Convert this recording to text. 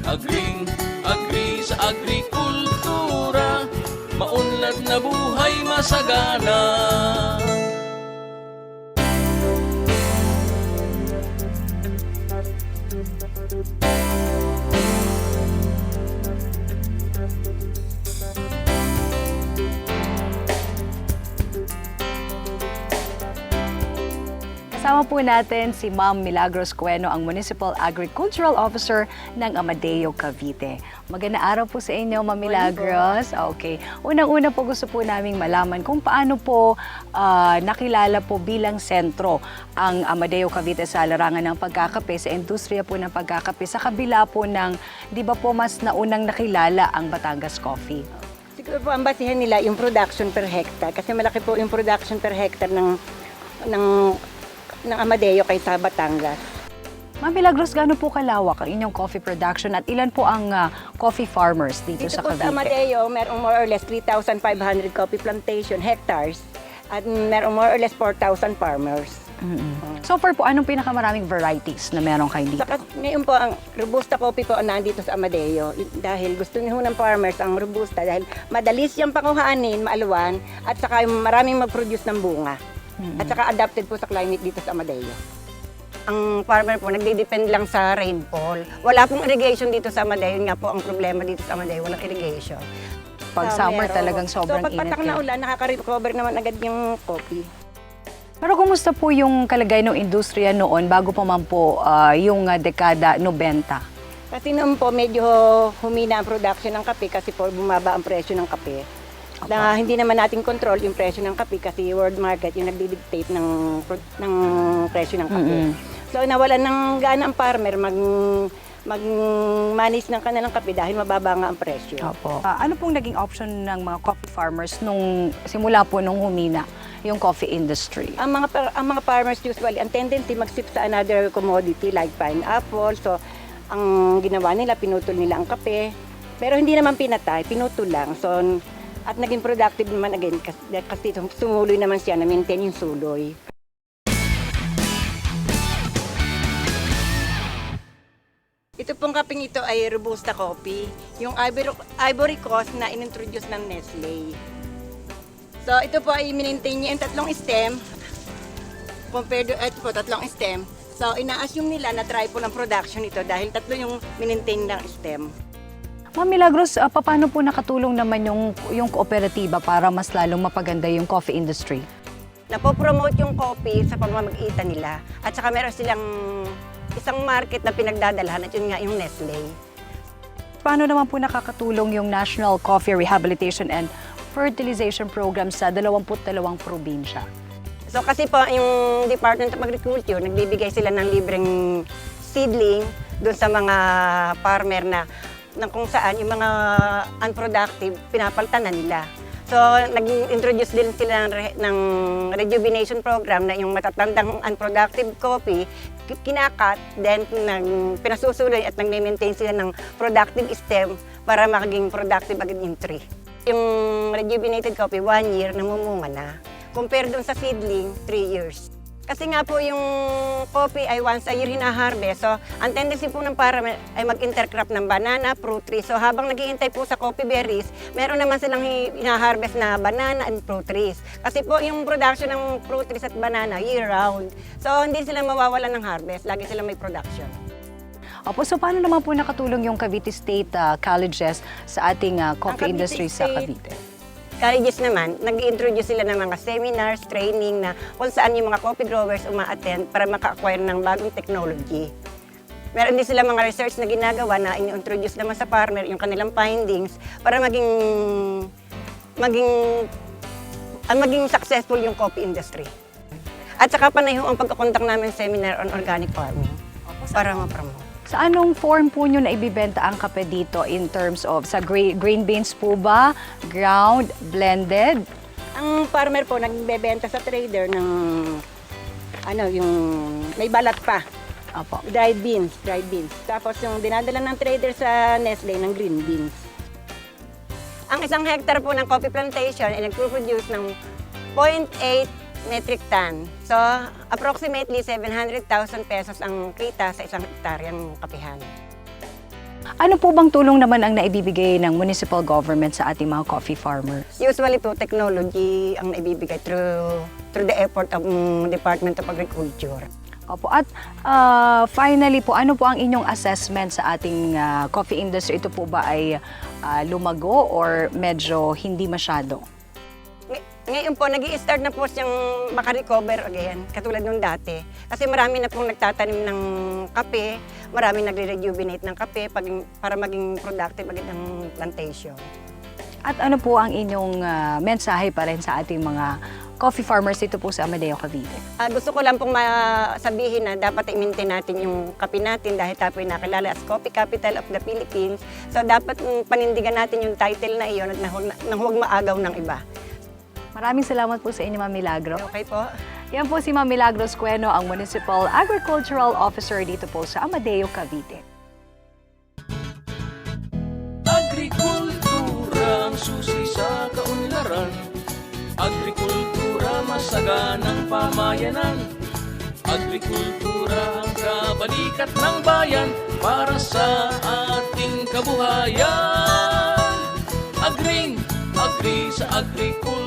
Agri sa agrikultura, maunlad na buhay masagana. Kasama po natin si Ma'am Milagros Cueno, ang Municipal Agricultural Officer ng Amadeo, Cavite. Magandang araw po sa inyo, Ma'am Milagros. Okay. Unang-una po gusto po naming malaman kung paano po nakilala po bilang sentro ang Amadeo, Cavite sa larangan ng pagkakape, sa industriya po ng pagkakape, sa kabila po ng, di ba po mas naunang nakilala ang Batangas Coffee? Siguro po ang basihan nila yung production per hectare kasi malaki po yung production per hectare ng Amadeo kaysa Batangas. Ma'am Milagros, gaano po kalawak ang inyong coffee production at ilan po ang coffee farmers dito sa Dito po Cavite? sa Amadeo, merong more or less 3,500 coffee plantation hectares at merong more or less 4,000 farmers. So far po, anong pinakamaraming varieties na meron kayo dito? Saka, ngayon po, ang Robusta coffee po ang nandito sa Amadeo dahil gusto niyo ng farmers ang Robusta dahil madali siyang panguhanin, maaluan at saka maraming mag-produce ng bunga. At saka adapted po sa climate dito sa Amadeo. Ang farmer po, nagde-depend lang sa rainfall. Wala pong irrigation dito sa Amadeo. Yun nga po ang problema dito sa Amadeo, walang irrigation. Pag summer talagang sobrang init. So pag patak na kayo. ulan, nakaka-recover naman agad yung coffee. Pero kumusta po yung kalagay ng industriya noon bago pa man po yung dekada 90? Kasi noon po medyo humina ang production ng kape kasi po bumaba ang presyo ng kape. Na hindi naman natin control yung presyo ng kape kasi world market yung nagdi-dictate ng presyo ng kape. So nawalan ng gana ang farmer mag-manage ng kanilang kape dahil mababa nga ang presyo. Opo. Ano pong naging option ng mga coffee farmers nung simula po nung humina yung coffee industry? Ang mga farmers usually ang tendency mag-shift sa another commodity like pineapple. So ang ginawa nila, pinutol nila ang kape. Pero hindi naman pinatay, pinutol lang. So at naging productive naman again kasi sumuloy naman siya na maintain yung suloy. Ito pong kapeng ito ay Robusta coffee, yung Ivory Coast na inintroduce ng Nestle. So ito po ay maintain niya yung tatlong stem, compared to ito po, tatlong stem. So ina-assume nila na triple ang production ito dahil tatlo yung maintain ng stem. Ma'am Milagros, paano po nakatulong naman yung kooperatiba para mas lalong mapaganda yung coffee industry? Napopromote yung coffee sa pamamagitan nila at saka meron silang isang market na pinagdadalhan at yun nga yung Nestle. Paano naman po nakakatulong yung National Coffee Rehabilitation and Fertilization Program sa 22 probinsya? So kasi po yung Department of Agriculture, nagbibigay sila ng libreng seedling doon sa mga farmer na kung saan yung mga unproductive, pinapalitan na nila. So, nag-introduce din sila ng rejuvenation program na yung matatandang unproductive coffee, kinakat, then pinasusuloy at nag-maintain sila ng productive stem para maging productive agad yung tree. Yung rejuvenated coffee, 1 year, namumunga na. Compare dun sa seedling, 3 years. Kasi nga po yung coffee ay once a year hina-harvest. So, ang tendency po ng farmer ay mag-intercrop ng banana, fruit trees. So, habang naghihintay po sa coffee berries, meron naman silang hina-harvest na banana and fruit trees. Kasi po yung production ng fruit trees at banana year-round. So, hindi sila mawawalan ng harvest. Lagi silang may production. Opo, so paano naman po nakatulong yung Cavite State Colleges sa ating coffee industry sa Cavite? Colleges naman, nag-introduce sila ng mga seminars, training na kung saan yung mga coffee growers uma-attend para maka-acquire ng bagong technology. Meron din sila mga research na ginagawa na in-introduce naman sa farmer yung kanilang findings para maging successful yung coffee industry. At saka panay ang pagkakontak namin seminar on organic farming para ma-promote. Sa anong form po nyo na ibibenta ang kape dito in terms of sa grain beans po ba, ground, blended? Ang farmer po nagbebenta sa trader ng yung may balat pa. Opo. Dried beans. Tapos yung dinadala ng trader sa Nestle ng green beans. Ang isang hectare po ng coffee plantation ay nagpo-produce ng 0.8 metric ton. So, approximately 700,000 pesos ang kita sa isang hektaryang kapihan. Ano po bang tulong naman ang naibibigay ng municipal government sa ating mga coffee farmers? Usually po, technology ang naibibigay through the effort of Department of Agriculture. Opo. At finally po, ano po ang inyong assessment sa ating coffee industry? Ito po ba ay lumago or medyo hindi masyado? Ngayon po, nag-i-start na po siyang makarecover again, katulad nung dati. Kasi marami na pong nagtatanim ng kape, marami nagre-rejuvenate ng kape para maging productive agad ang plantation. At ano po ang inyong mensahe pa rin sa ating mga coffee farmers dito po sa Amadeo, Cavite? Gusto ko lang pong masabihin na dapat i-maintain natin yung kape natin dahil tayo ay nakilala as Coffee Capital of the Philippines. So dapat panindigan natin yung title na iyon at nang huwag maagaw ng iba. Maraming salamat po sa inyo, Ma'am Milagro. Okay po? Yan po si Ma'am Milagros Cueno, ang Municipal Agricultural Officer dito po sa Amadeo, Cavite. Agrikultura ang susi sa kaunlaran. Agrikultura masaganang pamayanan. Agrikultura ang kabalikat ng bayan para sa ating kabuhayan. Agri sa agrikultura.